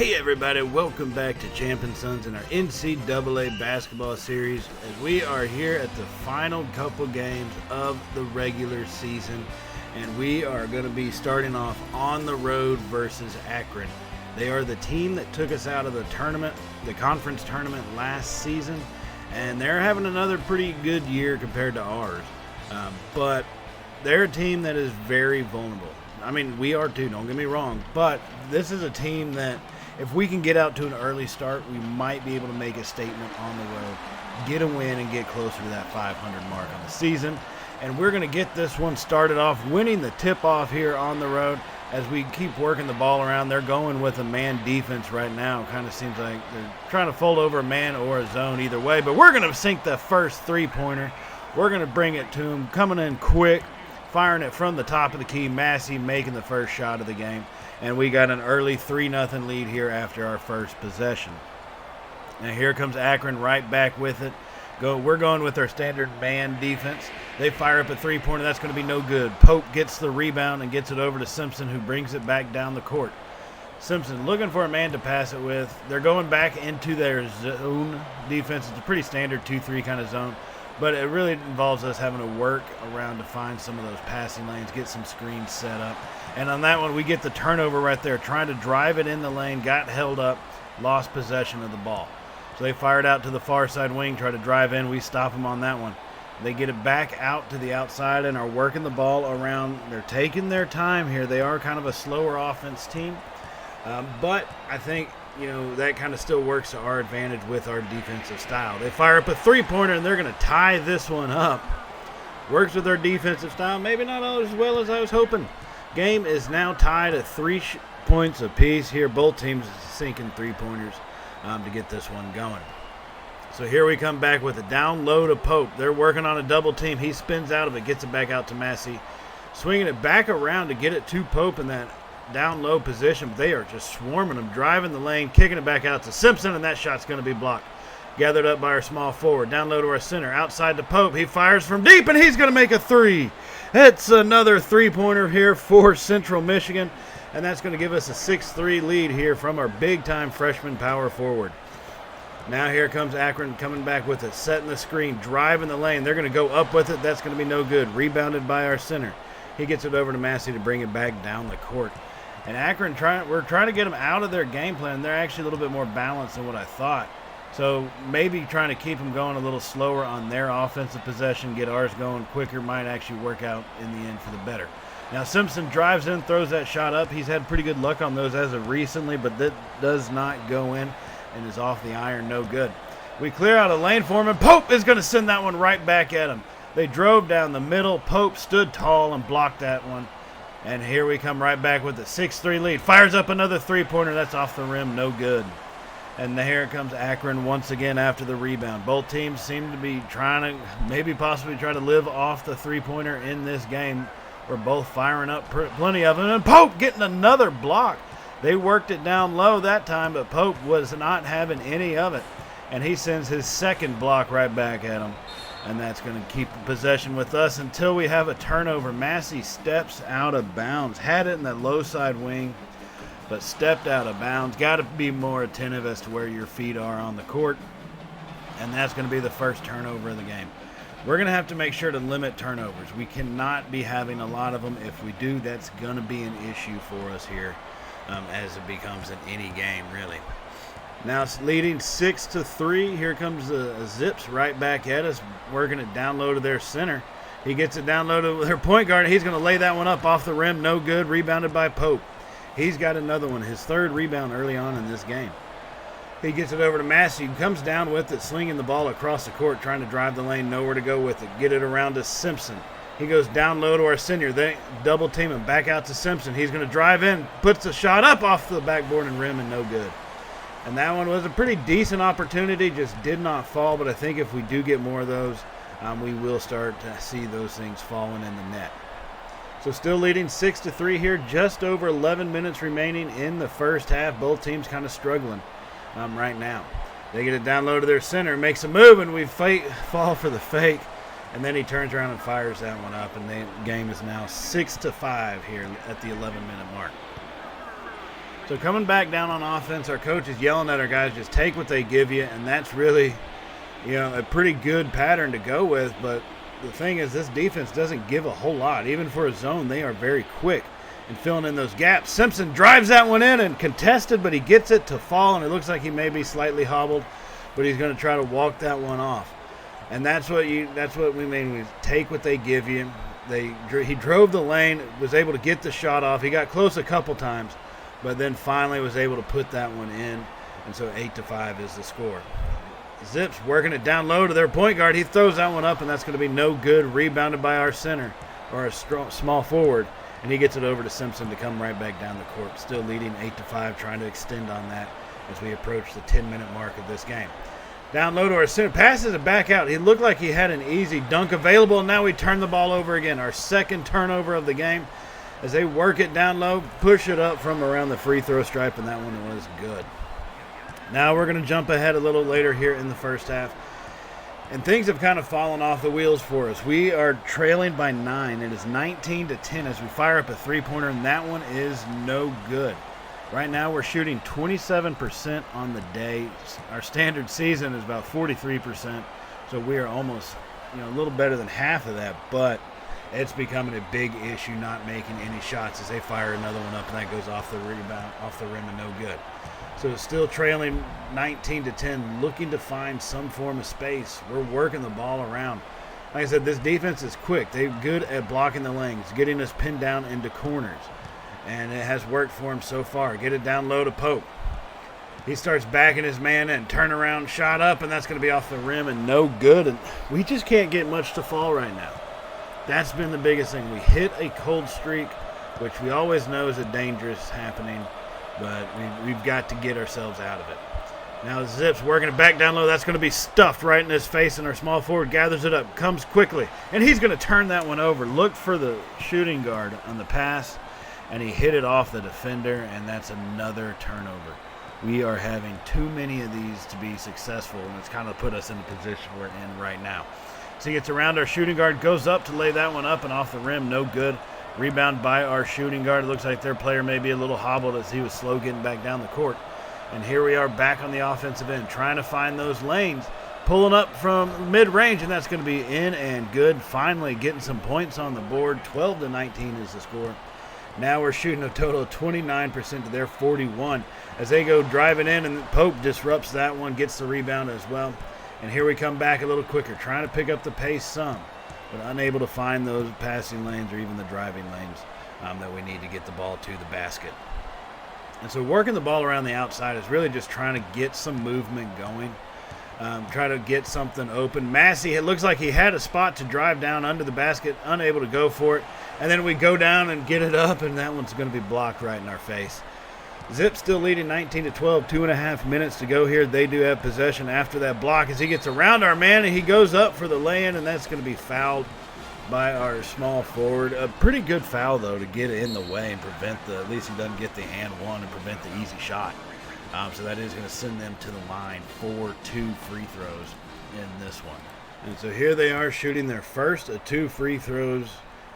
Hey everybody, welcome back to Champion Sons in our NCAA Basketball series as we are here at the final couple games of the regular season, and we are going to be starting off on the road versus Akron. They are the team that took us out of the tournament, the conference tournament last season, and they're having another pretty good year compared to ours, but they're a team that is very vulnerable. I mean, we are too, don't get me wrong, but this is a team that if we can get out to an early start, we might be able to make a statement on the road, get a win, and get closer to that 500 mark on the season. And we're going to get this one started off winning the tip-off here on the road as we keep working the ball around. They're going with a man defense right now. Kind of seems like they're trying to fold over a man or a zone either way. But we're going to sink the first three-pointer. We're going to bring it to them, coming in quick, firing it from the top of the key. Massey making the first shot of the game. And we got an early 3-0 lead here after our first possession. Now here comes Akron right back with it. We're going with our standard man defense. They fire up a three-pointer. That's going to be no good. Pope gets the rebound and gets it over to Simpson, who brings it back down the court. Simpson looking for a man to pass it with. They're going back into their zone defense. It's a pretty standard 2-3 kind of zone. But it really involves us having to work around to find some of those passing lanes, get some screens set up. And on that one, we get the turnover right there, trying to drive it in the lane, got held up, lost possession of the ball. So they fired out to the far side wing, try to drive in. We stop them on that one. They get it back out to the outside and are working the ball around. They're taking their time here. They are kind of a slower offense team. But I think, that kind of still works to our advantage with our defensive style. They fire up a three-pointer, and they're going to tie this one up. Works with their defensive style. Maybe not as well as I was hoping. Game is now tied at 3 points apiece here. Both teams sinking three-pointers to get this one going. So here we come back with a down low to Pope. They're working on a double team. He spins out of it, gets it back out to Massey. Swinging it back around to get it to Pope in that down low position. But they are just swarming him, driving the lane, kicking it back out to Simpson, and that shot's going to be blocked. Gathered up by our small forward. Down low to our center. Outside to Pope. He fires from deep, and he's going to make a three. It's another three-pointer here for Central Michigan, and that's going to give us a 6-3 lead here from our big-time freshman power forward. Now here comes Akron coming back with it, setting the screen, driving the lane. They're going to go up with it. That's going to be no good. Rebounded by our center. He gets it over to Massey to bring it back down the court. And Akron, we're trying to get them out of their game plan. They're actually a little bit more balanced than what I thought. So maybe trying to keep them going a little slower on their offensive possession, get ours going quicker, might actually work out in the end for the better. Now Simpson drives in, throws that shot up. He's had pretty good luck on those as of recently, but that does not go in and is off the iron, no good. We clear out a lane for him, and Pope is going to send that one right back at him. They drove down the middle. Pope stood tall and blocked that one. And here we come right back with the 6-3 lead. Fires up another three-pointer. That's off the rim, no good. And here comes Akron once again after the rebound. Both teams seem to be trying to maybe possibly try to live off the three-pointer in this game. We're both firing up plenty of them. And Pope getting another block. They worked it down low that time, but Pope was not having any of it. And he sends his second block right back at him. And that's going to keep possession with us until we have a turnover. Massey steps out of bounds. Had it in that low side wing, but stepped out of bounds. Got to be more attentive as to where your feet are on the court. And that's going to be the first turnover of the game. We're going to have to make sure to limit turnovers. We cannot be having a lot of them. If we do, that's going to be an issue for us here as it becomes in any game, really. Now it's leading 6-3. Here comes the Zips right back at us, working it down low to their center. He gets it down low to their point guard. He's going to lay that one up off the rim. No good. Rebounded by Pope. He's got another one, his third rebound early on in this game. He gets it over to Massey, who comes down with it, slinging the ball across the court, trying to drive the lane, nowhere to go with it. Get it around to Simpson. He goes down low to our senior. They double team him, back out to Simpson. He's going to drive in, puts the shot up off the backboard and rim, and no good. And that one was a pretty decent opportunity, just did not fall. But I think if we do get more of those, we will start to see those things falling in the net. So still leading 6-3 here, just over 11 minutes remaining in the first half. Both teams kind of struggling right now. They get it down low to their center, makes a move, and we fall for the fake. And then he turns around and fires that one up, and the game is now 6-5 here at the 11-minute mark. So coming back down on offense, our coach is yelling at our guys, just take what they give you, and that's really, a pretty good pattern to go with. But the thing is, this defense doesn't give a whole lot. Even for a zone, they are very quick in filling in those gaps. Simpson drives that one in and contested, but he gets it to fall, and it looks like he may be slightly hobbled, but he's going to try to walk that one off. And that's what we mean. We take what they give you. He drove the lane, was able to get the shot off. He got close a couple times, but then finally was able to put that one in. And so 8-5 is the score. Zips working it down low to their point guard. He throws that one up, and that's going to be no good. Rebounded by our center, or a small forward. And he gets it over to Simpson to come right back down the court. Still leading 8-5, trying to extend on that as we approach the 10-minute mark of this game. Down low to our center, passes it back out. He looked like he had an easy dunk available, and now we turn the ball over again. Our second turnover of the game as they work it down low, push it up from around the free throw stripe, and that one was good. Now we're going to jump ahead a little later here in the first half, and things have kind of fallen off the wheels for us. We are trailing by 9. It is 19-10 as we fire up a three-pointer, and that one is no good. Right now we're shooting 27% on the day. Our standard season is about 43%, so we are almost a little better than half of that, but it's becoming a big issue not making any shots as they fire another one up, and that goes off the rebound, off the rim, and no good. So still trailing 19-10, looking to find some form of space. We're working the ball around. Like I said, this defense is quick. They're good at blocking the lanes, getting us pinned down into corners. And it has worked for him so far. Get it down low to Pope. He starts backing his man in, turn around, shot up, and that's going to be off the rim and no good. And we just can't get much to fall right now. That's been the biggest thing. We hit a cold streak, which we always know is a dangerous happening, but we've got to get ourselves out of it. Now Zips working it back down low. That's going to be stuffed right in his face, and our small forward gathers it up, comes quickly, and he's going to turn that one over. Look for the shooting guard on the pass, and he hit it off the defender, and that's another turnover. We are having too many of these to be successful, and it's kind of put us in the position we're in right now. So he gets around our shooting guard, goes up to lay that one up, and off the rim, no good. Rebound by our shooting guard. It looks like their player may be a little hobbled as he was slow getting back down the court. And here we are back on the offensive end, trying to find those lanes, pulling up from mid-range, and that's going to be in and good. Finally getting some points on the board. 12-19 is the score. Now we're shooting a total of 29% to their 41 as they go driving in, and Pope disrupts that one, gets the rebound as well. And here we come back a little quicker, trying to pick up the pace some, but unable to find those passing lanes or even the driving lanes that we need to get the ball to the basket. And so working the ball around the outside is really just trying to get some movement going, try to get something open. Massey, it looks like he had a spot to drive down under the basket, unable to go for it. And then we go down and get it up, and that one's going to be blocked right in our face. Zip still leading 19-12, 2.5 minutes to go here. They do have possession after that block as he gets around our man, and he goes up for the lay-in, and that's going to be fouled by our small forward. A pretty good foul, though, to get in the way and prevent at least he doesn't get the and one and prevent the easy shot. So that is going to send them to the line for 2 free throws in this one. And so here they are shooting their first of 2 free throws,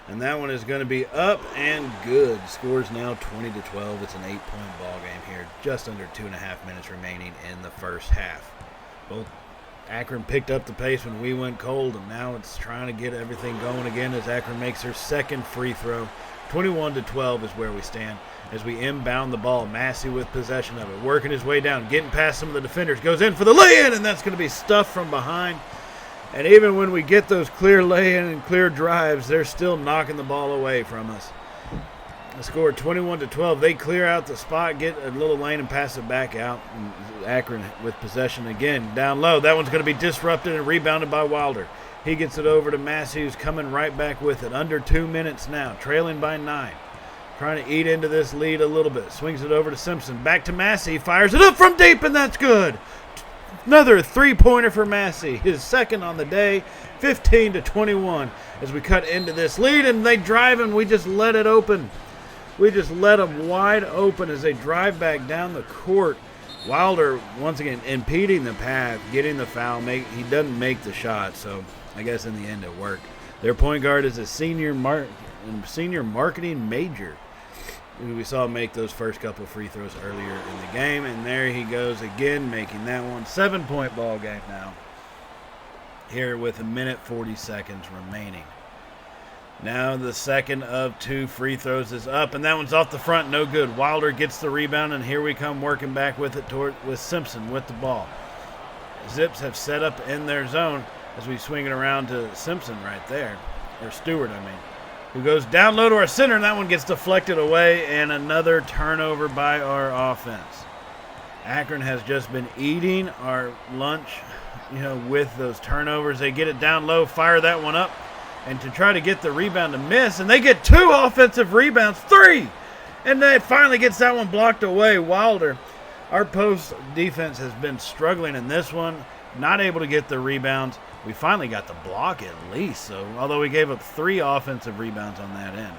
and that one is going to be up and good. Scores now 20-12. It's an 8-point ball game here. Just under 2.5 minutes remaining in the first half. Both Akron picked up the pace when we went cold, and now it's trying to get everything going again as Akron makes her second free throw. 21-12 is where we stand as we inbound the ball. Massey with possession of it, working his way down, getting past some of the defenders, goes in for the lay-in, and that's going to be stuffed from behind. And even when we get those clear lay-in and clear drives, they're still knocking the ball away from us. The score 21-12. They clear out the spot, get a little lane, and pass it back out. And Akron with possession again down low. That one's going to be disrupted and rebounded by Wilder. He gets it over to Massey, who's coming right back with it. Under 2 minutes now, trailing by 9. Trying to eat into this lead a little bit. Swings it over to Simpson. Back to Massey. Fires it up from deep, and that's good. Another 3-pointer for Massey, his second on the day, 15-21 as we cut into this lead, and they drive and we just let it open. We just let them wide open as they drive back down the court. Wilder, once again, impeding the path, getting the foul. He doesn't make the shot, so I guess in the end it worked. Their point guard is a senior marketing major. who we saw make those first couple free throws earlier in the game. And there he goes again, making that one. 7-point ball game now, here with 1:40 remaining. Now the second of 2 free throws is up, and that one's off the front, no good. Wilder gets the rebound, and here we come working back with it with Simpson with the ball. Zips have set up in their zone as we swing it around to Simpson right there, or Stewart, who goes down low to our center, and that one gets deflected away, and another turnover by our offense. Akron has just been eating our lunch, with those turnovers. They get it down low, fire that one up, and to try to get the rebound to miss, and they get 2 offensive rebounds, 3, and then finally gets that one blocked away. Wilder, our post defense has been struggling in this one, not able to get the rebounds. We finally got the block at least, so although we gave up 3 offensive rebounds on that end.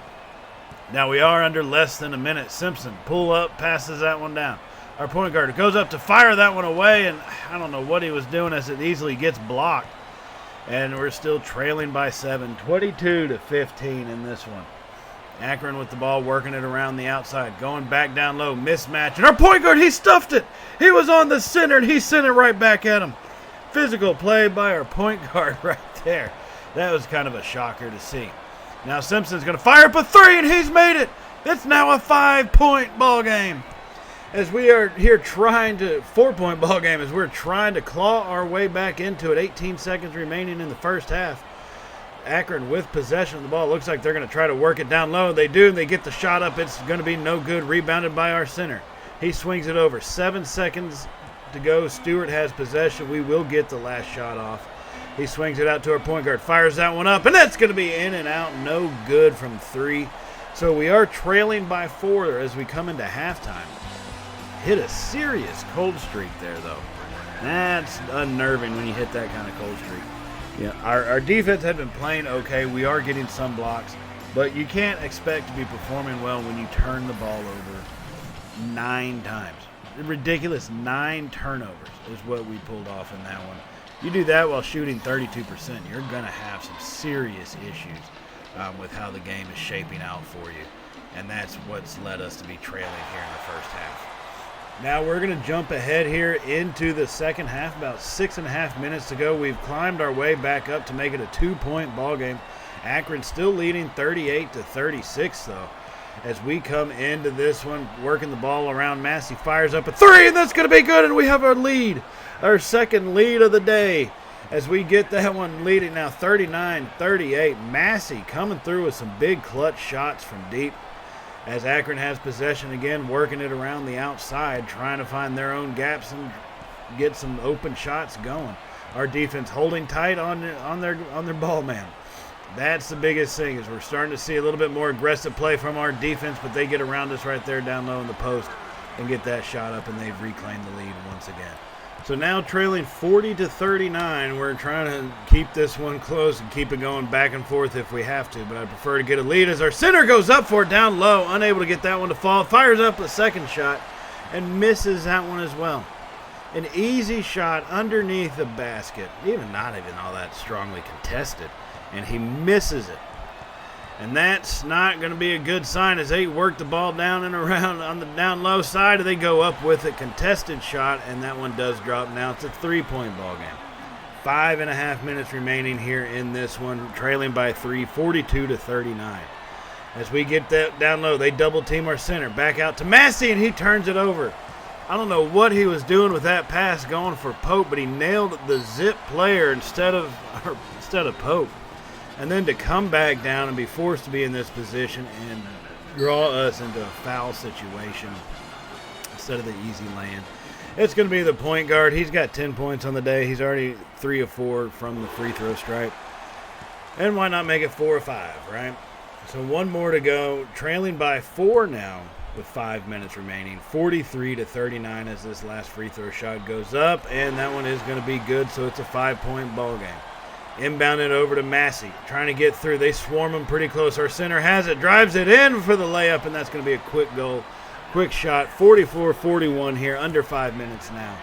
Now we are under less than a minute. Simpson pull up, passes that one down. Our point guard goes up to fire that one away, and I don't know what he was doing as it easily gets blocked. And we're still trailing by 7, 22-15 in this one. Akron with the ball, working it around the outside, going back down low, mismatch. And our point guard, he stuffed it. He was on the center, and he sent it right back at him. Physical play by our point guard right there. That was kind of a shocker to see. Now Simpson's going to fire up a 3, and he's made it. It's now a 5-point ball game. As we are here 4-point ball game, as we're trying to claw our way back into it. 18 seconds remaining in the first half. Akron with possession of the ball. Looks like they're going to try to work it down low. They do, and they get the shot up. It's going to be no good. Rebounded by our center. He swings it over. 7 seconds to go. Stewart has possession. We will get the last shot off. He swings it out to our point guard. Fires that one up, and that's going to be in and out. No good from 3. So we are trailing by 4 as we come into halftime. Hit a serious cold streak there, though. That's unnerving when you hit that kind of cold streak. Yeah, our defense had been playing okay. We are getting some blocks, but you can't expect to be performing well when you turn the ball over 9 times. Ridiculous 9 turnovers is what we pulled off in that one. You do that while shooting 32%, you're going to have some serious issues with how the game is shaping out for you. And that's what's led us to be trailing here in the first half. Now we're going to jump ahead here into the second half. About 6.5 minutes to go. We've climbed our way back up to make it a 2-point ball game. Akron still leading 38-36 though. As we come into this one, working the ball around, Massey fires up a 3, and that's going to be good, and we have our lead. Our second lead of the day. As we get that one leading now 39-38. Massey coming through with some big clutch shots from deep. As Akron has possession again, working it around the outside, trying to find their own gaps and get some open shots going. Our defense holding tight on their ball man. That's the biggest thing, is we're starting to see a little bit more aggressive play from our defense, but they get around us right there down low in the post and get that shot up, and they've reclaimed the lead once again. So now trailing 40-39, we're trying to keep this one close and keep it going back and forth if we have to, but I prefer to get a lead as our center goes up for it down low, unable to get that one to fall, fires up a second shot and misses that one as well. An easy shot underneath the basket, not even all that strongly contested, and he misses it. And that's not going to be a good sign as they work the ball down and around on the down low side. They go up with a contested shot, and that one does drop. Now it's a 3-point ball game. 5.5 minutes remaining here in this one, trailing by 3, 42-39. As we get that down low, they double team our center. Back out to Massey, and he turns it over. I don't know what he was doing with that pass going for Pope, but he nailed the Zip player instead of Pope. And then to come back down and be forced to be in this position and draw us into a foul situation instead of the easy lay-in. It's going to be the point guard. He's got 10 points on the day. He's already 3 of 4 from the free throw stripe. And why not make it 4 or 5, right? So one more to go. Trailing by 4 now with 5 minutes remaining. 43-39 as this last free throw shot goes up. And that one is going to be good, so it's a 5-point ball game. Inbound it over to Massey, trying to get through. They swarm him pretty close. Our center has it, drives it in for the layup, and that's going to be a quick goal. Quick shot, 44-41 here, under 5 minutes now.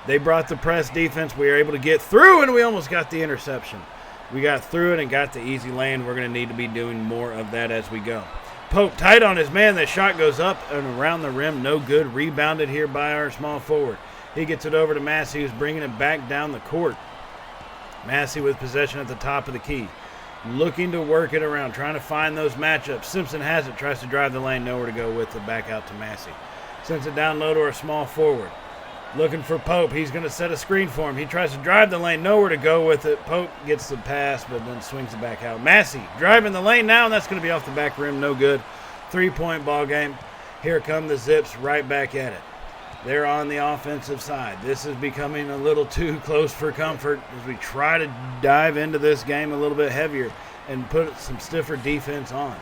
They brought the press defense. We were able to get through, and we almost got the interception. We got through it and got the easy lane. We're going to need to be doing more of that as we go. Pope tight on his man. The shot goes up and around the rim. No good. Rebounded here by our small forward. He gets it over to Massey, who's bringing it back down the court. Massey with possession at the top of the key. Looking to work it around, trying to find those matchups. Simpson has it, tries to drive the lane, nowhere to go with it, back out to Massey. Sends it down low to our small forward. Looking for Pope. He's going to set a screen for him. He tries to drive the lane, nowhere to go with it. Pope gets the pass, but then swings it back out. Massey driving the lane now, and that's going to be off the back rim, no good. 3-point ball game. Here come the Zips right back at it. They're on the offensive side. This is becoming a little too close for comfort as we try to dive into this game a little bit heavier and put some stiffer defense on.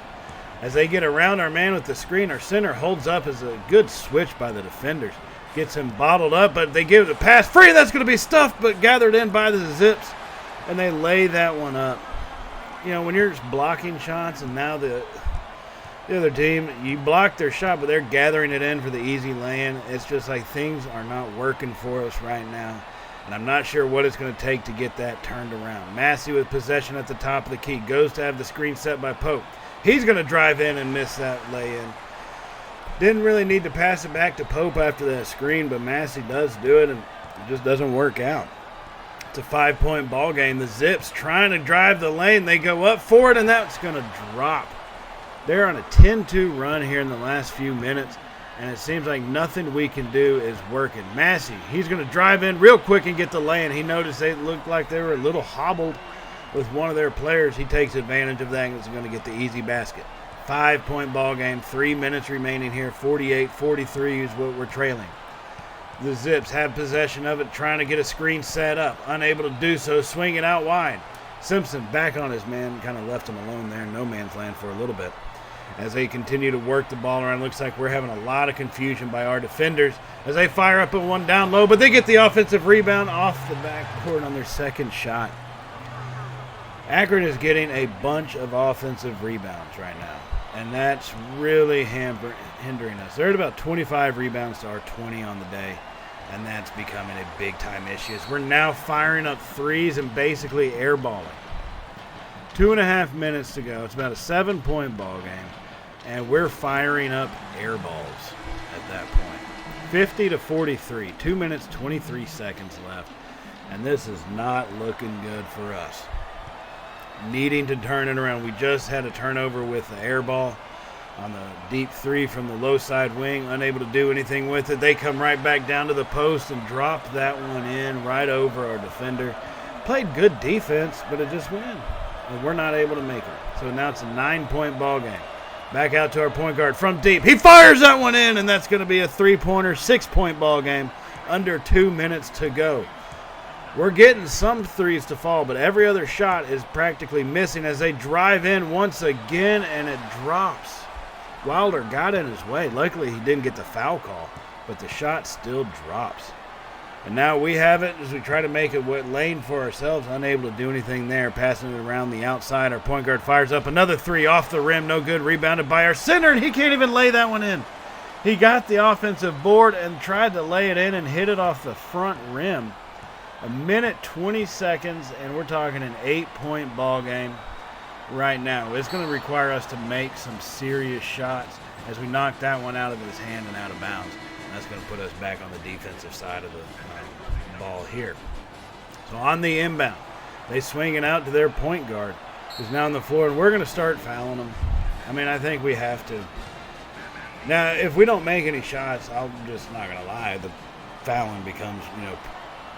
As they get around our man with the screen, our center holds up as a good switch by the defenders. Gets him bottled up, but they give the pass free. That's going to be stuffed, but gathered in by the Zips, and they lay that one up. You know, when you're just blocking shots and now the other team, you block their shot, but they're gathering it in for the easy lay-in. It's just like things are not working for us right now, and I'm not sure what it's going to take to get that turned around. Massey with possession at the top of the key. Goes to have the screen set by Pope. He's going to drive in and miss that lay-in. Didn't really need to pass it back to Pope after that screen, but Massey does do it, and it just doesn't work out. It's a 5-point ball game. The Zips trying to drive the lane. They go up for it, and that's going to drop. They're on a 10-2 run here in the last few minutes, and it seems like nothing we can do is working. Massey, he's going to drive in real quick and get the lay-in. He noticed they looked like they were a little hobbled with one of their players. He takes advantage of that and is going to get the easy basket. 5-point ball game, 3 minutes remaining here. 48-43 is what we're trailing. The Zips have possession of it, trying to get a screen set up. Unable to do so, swing it out wide. Simpson back on his man, kind of left him alone there in no man's land for a little bit. As they continue to work the ball around, looks like we're having a lot of confusion by our defenders as they fire up at one down low, but they get the offensive rebound off the backcourt on their second shot. Akron is getting a bunch of offensive rebounds right now, and that's really hindering us. They're at about 25 rebounds to our 20 on the day, and that's becoming a big-time issue. We're now firing up threes and basically airballing. 2.5 minutes to go. It's about a 7-point ball game, and we're firing up air balls at that point. 50-43, 2 minutes, 23 seconds left, and this is not looking good for us. Needing to turn it around. We just had a turnover with the air ball on the deep three from the low side wing, unable to do anything with it. They come right back down to the post and drop that one in right over our defender. Played good defense, but it just went in, and we're not able to make it. So now it's a 9-point ball game. Back out to our point guard from deep. He fires that one in, and that's going to be a 3-pointer, 6-point ball game. Under 2 minutes to go. We're getting some threes to fall, but every other shot is practically missing as they drive in once again, and it drops. Wilder got in his way. Luckily, he didn't get the foul call, but the shot still drops. And now we have it as we try to make a lane for ourselves, unable to do anything there. Passing it around the outside. Our point guard fires up another three off the rim. No good. Rebounded by our center, and he can't even lay that one in. He got the offensive board and tried to lay it in and hit it off the front rim. 1 minute, 20 seconds, and we're talking an 8-point ball game right now. It's going to require us to make some serious shots as we knock that one out of his hand and out of bounds. And that's going to put us back on the defensive side of the ball here. So on the inbound, they swing it out to their point guard, who's now on the floor, and we're going to start fouling them. I mean, I think we have to. Now, if we don't make any shots, I'm just not going to lie, the fouling becomes,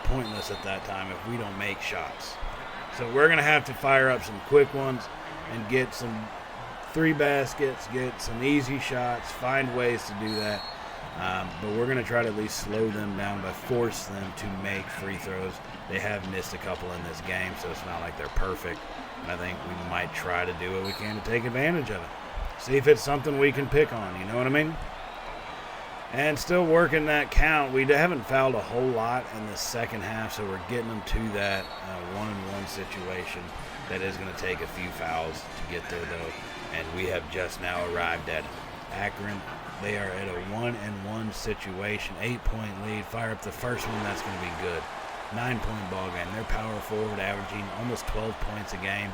pointless at that time if we don't make shots. So we're going to have to fire up some quick ones and get some 3 baskets, get some easy shots, find ways to do that. But we're going to try to at least slow them down by force them to make free throws. They have missed a couple in this game, so it's not like they're perfect. And I think we might try to do what we can to take advantage of it. See if it's something we can pick on, you know what I mean? And still working that count. We haven't fouled a whole lot in the second half, so we're getting them to that 1-on-1 situation. That is going to take a few fouls to get there, though. And we have just now arrived at Akron. They are at a 1-on-1 situation, 8-point lead. Fire up the first one, that's going to be good. 9-point ball game. They're power forward, averaging almost 12 points a game.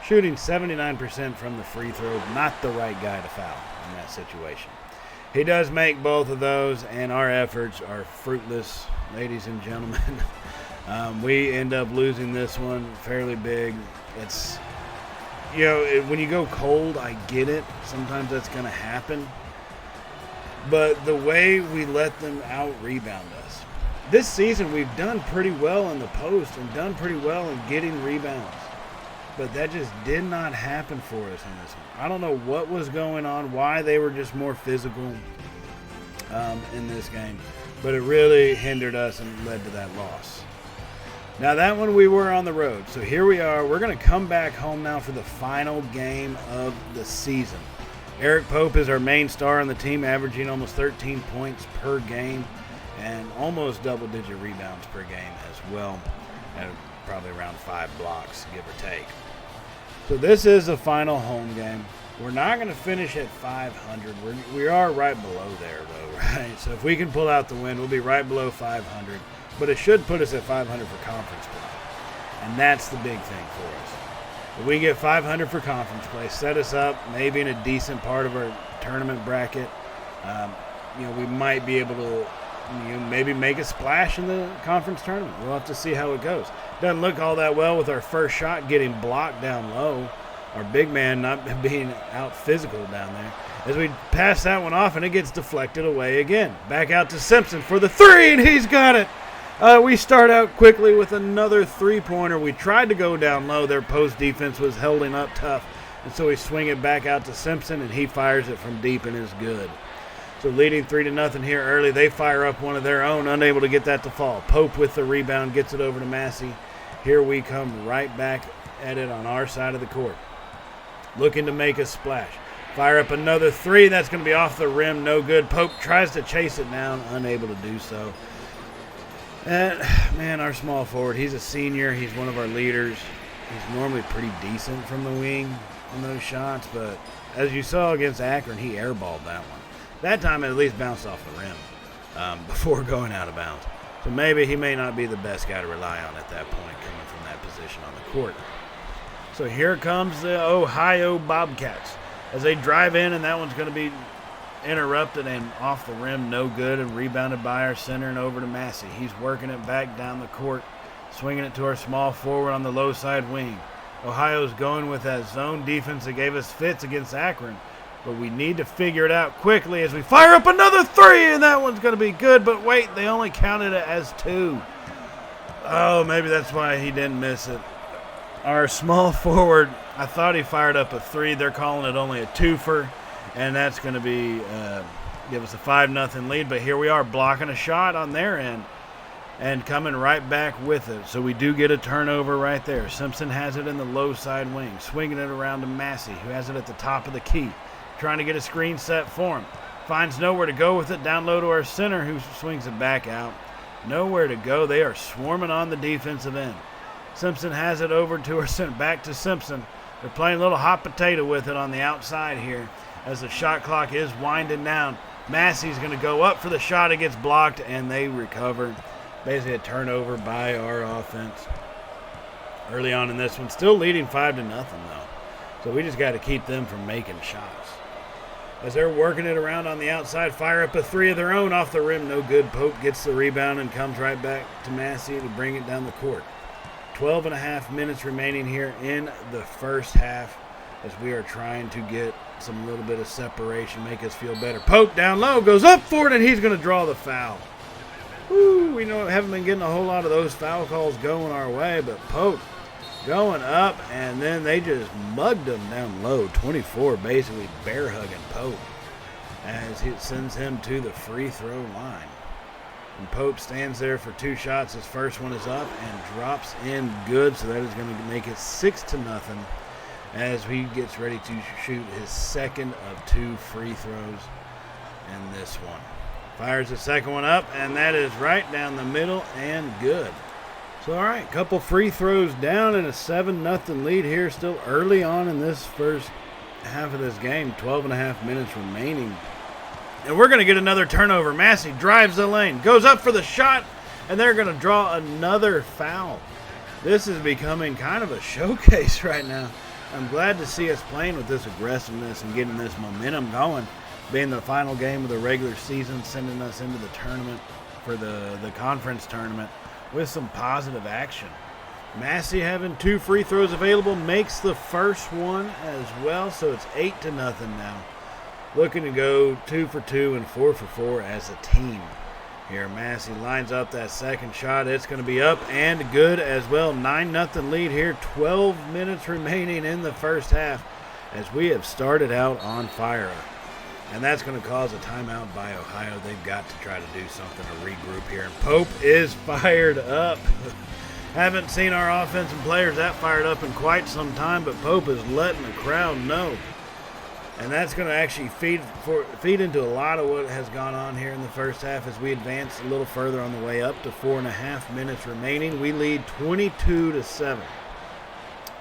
shooting 79% from the free throw. Not the right guy to foul in that situation. He does make both of those, and our efforts are fruitless, ladies and gentlemen. We end up losing this one fairly big. It's, when you go cold, I get it. Sometimes that's going to happen. But the way we let them out-rebound us. This season, we've done pretty well in the post and done pretty well in getting rebounds. But that just did not happen for us in this one. I don't know what was going on, why they were just more physical in this game. But it really hindered us and led to that loss. Now that one we were on the road. So here we are. We're going to come back home now for the final game of the season. Eric Pope is our main star on the team, averaging almost 13 points per game and almost double-digit rebounds per game as well, at probably around 5 blocks, give or take. So this is the final home game. We're not going to finish at 500. We are right below there, though, right? So if we can pull out the win, we'll be right below 500. But it should put us at 500 for conference play. And that's the big thing for us. If we get 500 for conference play, set us up maybe in a decent part of our tournament bracket. We might be able to maybe make a splash in the conference tournament. We'll have to see how it goes. Doesn't look all that well with our first shot getting blocked down low. Our big man not being out physical down there. As we pass that one off, and it gets deflected away again. Back out to Simpson for the three, and he's got it. We start out quickly with another three-pointer. We tried to go down low. Their post defense was holding up tough. And so we swing it back out to Simpson, and he fires it from deep and is good. So leading 3-0 here early. They fire up one of their own, unable to get that to fall. Pope with the rebound gets it over to Massey. Here we come right back at it on our side of the court. Looking to make a splash. Fire up another three. That's going to be off the rim. No good. Pope tries to chase it down. Unable to do so. And, man, our small forward, he's a senior. He's one of our leaders. He's normally pretty decent from the wing on those shots. But as you saw against Akron, he airballed that one. That time it at least bounced off the rim before going out of bounds. So maybe he may not be the best guy to rely on at that point coming from that position on the court. So here comes the Ohio Bobcats as they drive in, and that one's going to be interrupted and off the rim, no good, and rebounded by our center and over to Massey. He's working it back down the court, swinging it to our small forward on the low side wing. Ohio's going with that zone defense that gave us fits against Akron, but we need to figure it out quickly as we fire up another three, and that one's going to be good, but wait, they only counted it as 2. Oh, maybe that's why he didn't miss it. Our small forward, I thought he fired up a 3. They're calling it only a twofer. And that's going to be give us a 5-0 lead. But here we are blocking a shot on their end and coming right back with it. So we do get a turnover right there. Simpson has it in the low side wing, swinging it around to Massey, who has it at the top of the key, trying to get a screen set for him. Finds nowhere to go with it, down low to our center, who swings it back out. Nowhere to go. They are swarming on the defensive end. Simpson has it over to our center, back to Simpson. They're playing a little hot potato with it on the outside here. As the shot clock is winding down, Massey's going to go up for the shot. It gets blocked, and they recover. Basically a turnover by our offense early on in this one. Still leading 5-0, though. So we just got to keep them from making shots. As they're working it around on the outside, fire up a 3 of their own off the rim. No good. Pope gets the rebound and comes right back to Massey to bring it down the court. 12.5 minutes remaining here in the first half as we are trying to get some little bit of separation, make us feel better. Pope down low, goes up for it, and he's going to draw the foul. Woo, we haven't been getting a whole lot of those foul calls going our way, but Pope going up, and then they just mugged him down low. 24 basically bear hugging Pope as he sends him to the free throw line. And Pope stands there for 2 shots. His first one is up and drops in good, so that is going to make it 6-0 as he gets ready to shoot his second of 2 free throws in this one. Fires the second one up, and that is right down the middle and good. So, all right, couple free throws down and a 7-0 lead here still early on in this first half of this game. 12.5 minutes remaining. And we're going to get another turnover. Massey drives the lane, goes up for the shot, and they're going to draw another foul. This is becoming kind of a showcase right now. I'm glad to see us playing with this aggressiveness and getting this momentum going, being the final game of the regular season, sending us into the tournament for the conference tournament with some positive action. Massey, having 2 free throws available, makes the first one as well, so it's 8-0 now. Looking to go 2 for 2 and 4 for 4 as a team. Here, Massey lines up that second shot. It's going to be up and good as well. 9-0 lead here. 12 minutes remaining in the first half as we have started out on fire. And that's going to cause a timeout by Ohio. They've got to try to do something to regroup here. And Pope is fired up. Haven't seen our offensive players that fired up in quite some time, but Pope is letting the crowd know. And that's going to actually feed into a lot of what has gone on here in the first half as we advance a little further on the way up to 4.5 minutes remaining. We lead 22-7.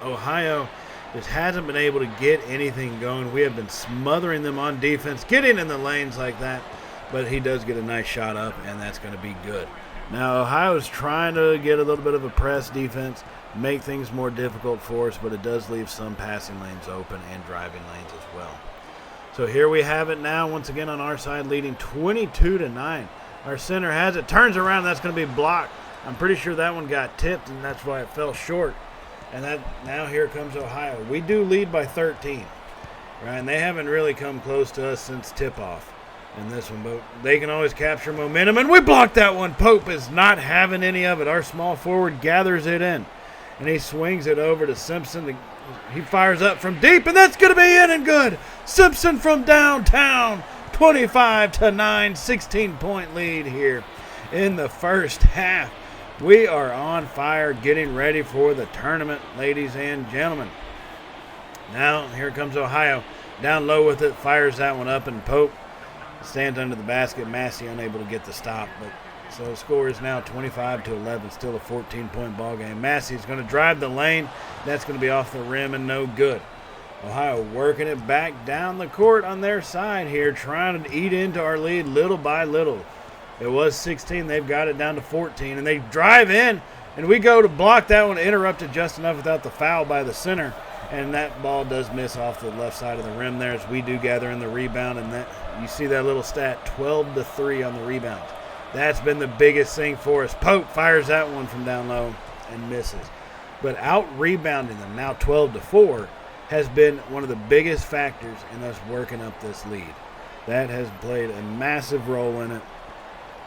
Ohio just hasn't been able to get anything going. We have been smothering them on defense, getting in the lanes like that, but he does get a nice shot up, and that's going to be good. Now, Ohio is trying to get a little bit of a press defense, make things more difficult for us, but it does leave some passing lanes open and driving lanes as well. So here we have it now, once again on our side, leading 22-9. Our center has it, turns around, that's going to be blocked. I'm pretty sure that one got tipped, and that's why it fell short. And that now here comes Ohio. We do lead by 13, right? And they haven't really come close to us since tip-off in this one, but they can always capture momentum, and we blocked that one. Pope is not having any of it. Our small forward gathers it in, and he swings it over to Simpson. He fires up from deep, and that's going to be in and good. Simpson from downtown, 25-9, 16-point lead here in the first half. We are on fire, getting ready for the tournament, ladies and gentlemen. Now, here comes Ohio. Down low with it, fires that one up, and Pope stands under the basket. Massey unable to get the stop. So the score is now 25-11, still a 14-point ball game. Massey's going to drive the lane. That's going to be off the rim and no good. Ohio working it back down the court on their side here, trying to eat into our lead little by little. It was 16. They've got it down to 14, and they drive in, and we go to block that one, interrupted just enough without the foul by the center, and that ball does miss off the left side of the rim there as we do gather in the rebound, and that you see that little stat, 12-3 on the rebounds. That's been the biggest thing for us. Pope fires that one from down low and misses. But out-rebounding them, now 12-4, has been one of the biggest factors in us working up this lead. That has played a massive role in it,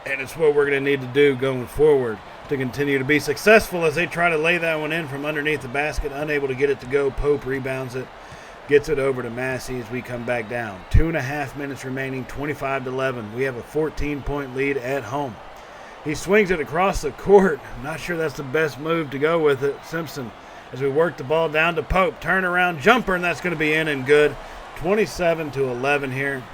and it's what we're going to need to do going forward to continue to be successful as they try to lay that one in from underneath the basket. Unable to get it to go. Pope rebounds it, gets it over to Massey as we come back down. 2.5 minutes remaining, 25-11. We have a 14-point lead at home. He swings it across the court. I'm not sure that's the best move to go with it. Simpson, as we work the ball down to Pope. Turnaround jumper, and that's going to be in and good. 27-11 here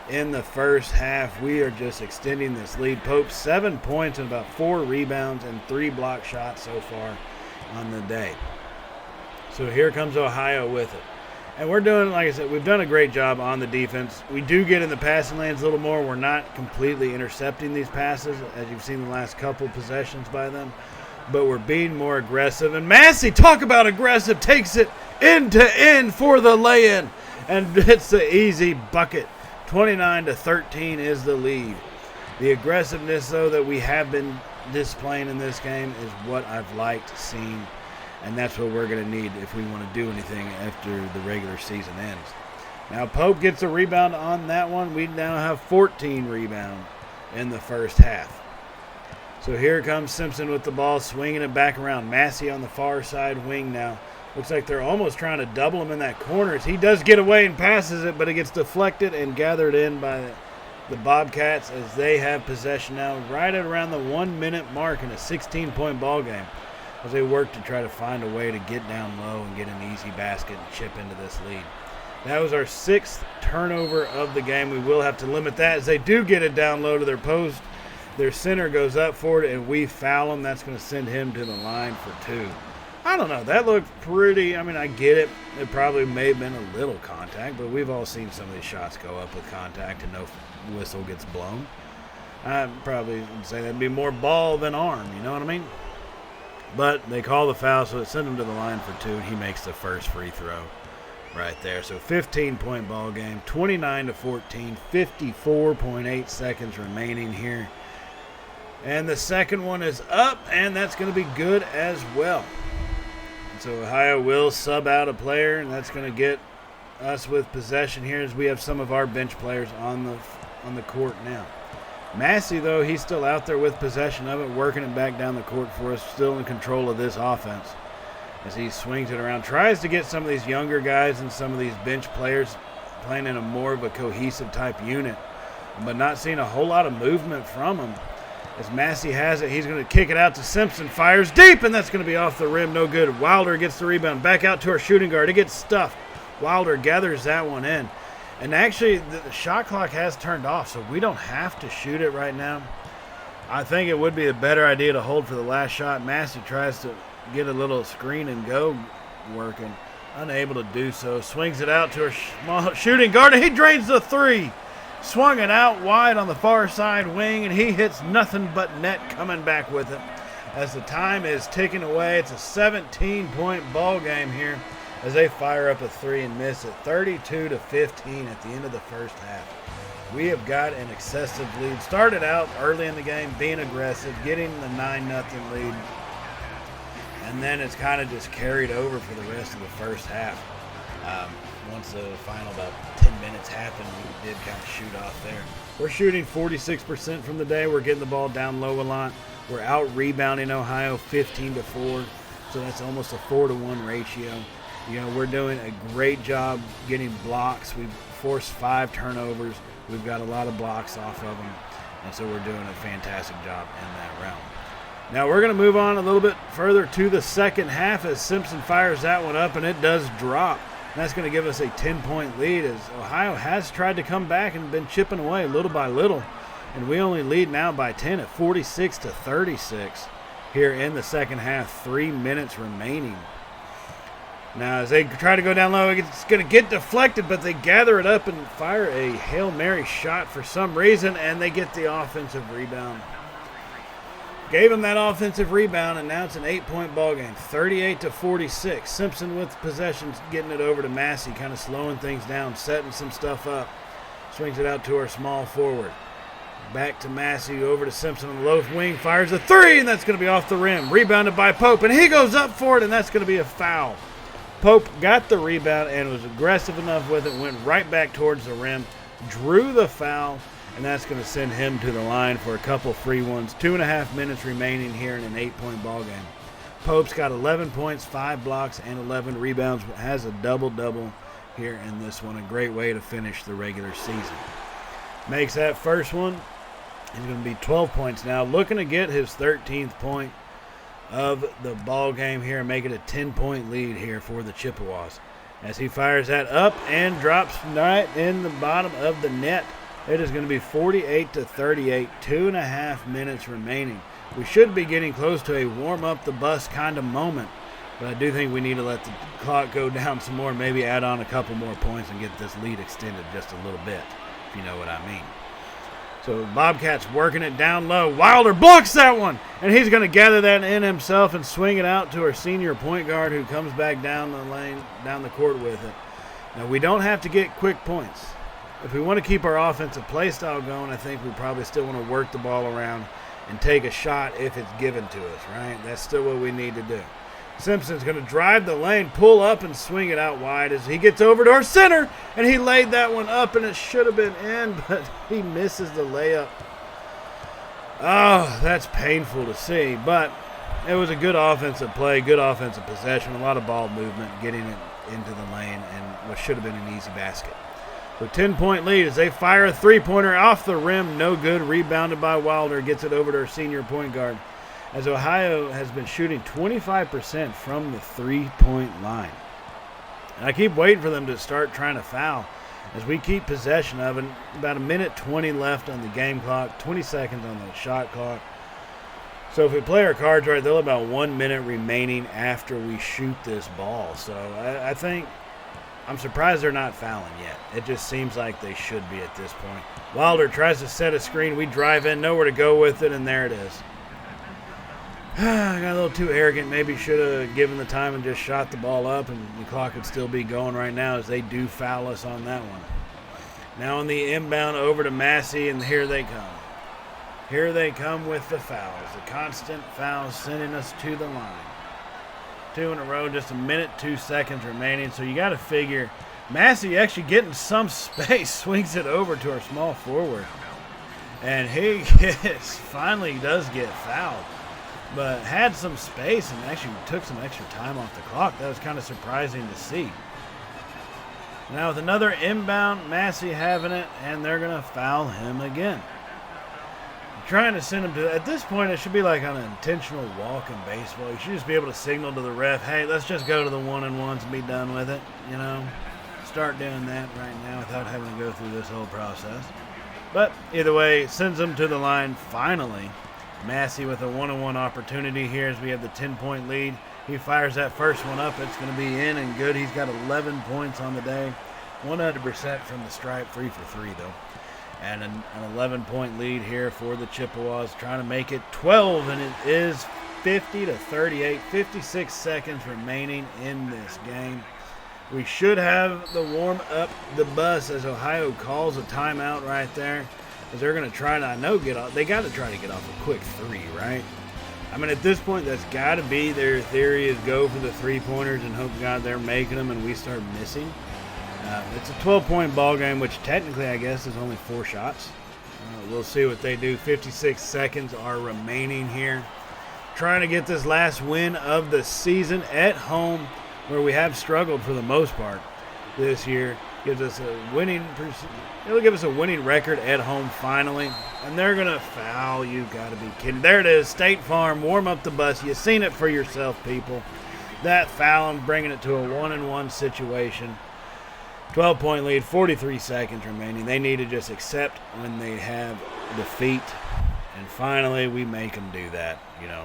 in the first half. We are just extending this lead. Pope 7 points and about 4 rebounds and 3 block shots so far on the day. So here comes Ohio with it. And we're doing, like I said, we've done a great job on the defense. We do get in the passing lanes a little more. We're not completely intercepting these passes, as you've seen the last couple possessions by them. But we're being more aggressive. And Massey, talk about aggressive, takes it end to end for the lay-in. And it's the easy bucket. 29-13 is the lead. The aggressiveness, though, that we have been displaying in this game is what I've liked seeing, and that's what we're going to need if we want to do anything after the regular season ends. Now, Pope gets a rebound on that one. We now have 14 rebounds in the first half. So here comes Simpson with the ball, swinging it back around. Massey on the far side wing now. Looks like they're almost trying to double him in that corner. He does get away and passes it, but it gets deflected and gathered in by the Bobcats as they have possession now right at around the 1 minute mark in a 16-point ball game as they work to try to find a way to get down low and get an easy basket and chip into this lead. That was our 6th turnover of the game. We will have to limit that as they do get it down low to their post. Their center goes up for it, and we foul him. That's going to send him to the line for 2. I don't know. That looked pretty. I mean, I get it. It probably may have been a little contact, but we've all seen some of these shots go up with contact and no whistle gets blown. I'd probably say that'd be more ball than arm, you know what I mean? But they call the foul, so it sent him to the line for 2, and he makes the first free throw. right there. So 15-point ball game, 29-14, 54.8 seconds remaining here. And the second one is up, and that's going to be good as well. So Ohio will sub out a player, and that's going to get us with possession here as we have some of our bench players on the court now. Massey, though, he's still out there with possession of it, working it back down the court for us, still in control of this offense. As he swings it around, tries to get some of these younger guys and some of these bench players playing in a more of a cohesive type unit, but not seeing a whole lot of movement from them. As Massey has it, he's going to kick it out to Simpson, fires deep, and that's going to be off the rim, no good. Wilder gets the rebound, back out to our shooting guard. It gets stuffed. Wilder gathers that one in. And actually, the shot clock has turned off, so we don't have to shoot it right now. I think it would be a better idea to hold for the last shot. Massey tries to get a little screen and go working. Unable to do so. Swings it out to our small shooting guard, and he drains the three. Swung it out wide on the far side wing, and he hits nothing but net coming back with it. As the time is ticking away, it's a 17-point ball game here as they fire up a three and miss it. 32-15 at the end of the first half. We have got an excessive lead. Started out early in the game being aggressive, getting the 9-0 lead, and then it's kind of just carried over for the rest of the first half. Once the final about 10 minutes happened, we did kind of shoot off there. We're shooting 46% from the day. We're getting the ball down low a lot. We're out rebounding Ohio 15-4, so that's almost a 4-to-1 ratio. You know, we're doing a great job getting blocks. We've forced 5 turnovers. We've got a lot of blocks off of them, and so we're doing a fantastic job in that realm. Now we're going to move on a little bit further to the second half as Simpson fires that one up, and it does drop. And that's going to give us a 10-point lead as Ohio has tried to come back and been chipping away little by little. And we only lead now by 10 at 46-36 here in the second half. 3 minutes remaining. Now as they try to go down low, it's going to get deflected, but they gather it up and fire a Hail Mary shot for some reason, and they get the offensive rebound. Gave him that offensive rebound, and now it's an 8-point ball game, 38-46. Simpson with possession, getting it over to Massey, kind of slowing things down, setting some stuff up. Swings it out to our small forward. Back to Massey, over to Simpson on the low wing, fires a three, and that's going to be off the rim. Rebounded by Pope, and he goes up for it, and that's going to be a foul. Pope got the rebound and was aggressive enough with it, went right back towards the rim, drew the foul, and that's going to send him to the line for a couple free ones. 2.5 minutes remaining here in an 8-point ball game. Pope's got 11 points, 5 blocks, and 11 rebounds. Has a double-double here in this one. A great way to finish the regular season. Makes that first one. He's going to be 12 points now. Looking to get his 13th point of the ball game here and make it a 10-point lead here for the Chippewas. As he fires that up and drops right in the bottom of the net. It is going to be 48-38, 2.5 minutes remaining. We should be getting close to a warm-up-the-bus kind of moment, but I do think we need to let the clock go down some more, maybe add on a couple more points and get this lead extended just a little bit, if you know what I mean. So Bobcats working it down low. Wilder blocks that one, and he's going to gather that in himself and swing it out to our senior point guard who comes back down the lane, down the court with it. Now, we don't have to get quick points. If we want to keep our offensive play style going, I think we probably still want to work the ball around and take a shot if it's given to us, right? That's still what we need to do. Simpson's going to drive the lane, pull up, and swing it out wide as he gets over to our center, and he laid that one up, and it should have been in, but he misses the layup. Oh, that's painful to see, but it was a good offensive play, good offensive possession, a lot of ball movement, getting it into the lane, and what should have been an easy basket. So 10-point lead as they fire a three-pointer off the rim. No good. Rebounded by Wilder. Gets it over to our senior point guard. As Ohio has been shooting 25% from the three-point line. And I keep waiting for them to start trying to foul as we keep possession of it. About a minute 20 left on the game clock. 20 seconds on the shot clock. So if we play our cards right, they'll have about 1 minute remaining after we shoot this ball. So I think I'm surprised they're not fouling yet. It just seems like they should be at this point. Wilder tries to set a screen. We drive in, nowhere to go with it, and there it is. I got a little too arrogant. Maybe should have given the time and just shot the ball up, and the clock would still be going right now as they do foul us on that one. Now on the inbound over to Massey, and here they come. Here they come with the fouls. The constant fouls sending us to the line. 2 in a row, just a minute, 2 seconds remaining. So you got to figure Massey actually getting some space, swings it over to our small forward. And he finally does get fouled, but had some space and actually took some extra time off the clock. That was kind of surprising to see. Now with another inbound, Massey having it, and they're going to foul him again. Trying to send him to, at this point, it should be like an intentional walk in baseball. You should just be able to signal to the ref, hey, let's just go to the one-and-ones and be done with it, you know. Start doing that right now without having to go through this whole process. But either way, sends them to the line finally. Massey with a one-on-one opportunity here as we have the 10-point lead. He fires that first one up. It's going to be in and good. He's got 11 points on the day. 100% from the stripe, 3 for 3 though. And an 11-point lead here for the Chippewas, trying to make it 12, and it is 50-38. 56 seconds remaining in this game. We should have the warm up the bus as Ohio calls a timeout right there. Because they're going to try to, I know, get off. They got to try to get off a quick 3, right? I mean, at this point, that's got to be their theory, is go for the 3-pointers and hope God they're making them and we start missing. It's a 12-point ball game, which technically, I guess, is only 4 shots. We'll see what they do. 56 seconds are remaining here. Trying to get this last win of the season at home, where we have struggled for the most part this year. Gives us a winning. It'll give us a winning record at home finally. And they're gonna foul. You gotta be kidding! There it is. State Farm. Warm up the bus. You've seen it for yourself, people. That foul and bringing it to a 1-and-1 situation. 12-point lead. 43 seconds remaining. They need to just accept when they have defeat. And finally, we make them do that. You know.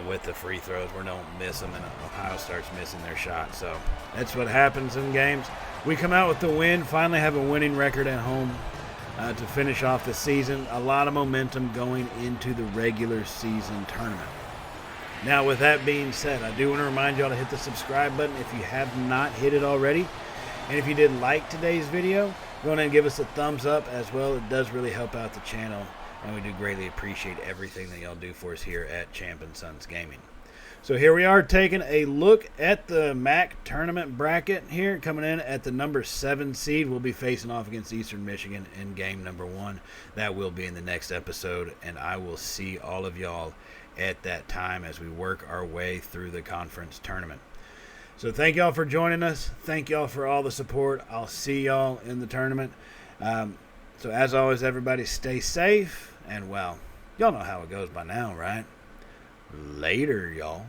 With the free throws, we don't miss them, and Ohio starts missing their shots. So that's what happens in games. We come out with the win, finally have a winning record at home to finish off the season. A lot of momentum going into the regular season tournament. Now, with that being said, I do want to remind y'all to hit the subscribe button if you have not hit it already. And if you did like today's video, go ahead and give us a thumbs up as well. It does really help out the channel. And we do greatly appreciate everything that y'all do for us here at Champ & Sons Gaming. So here we are taking a look at the MAC tournament bracket here. Coming in at the number 7 seed. We'll be facing off against Eastern Michigan in game number 1. That will be in the next episode. And I will see all of y'all at that time as we work our way through the conference tournament. So thank y'all for joining us. Thank y'all for all the support. I'll see y'all in the tournament. So as always, everybody stay safe, and well, y'all know how it goes by now, right? Later, y'all.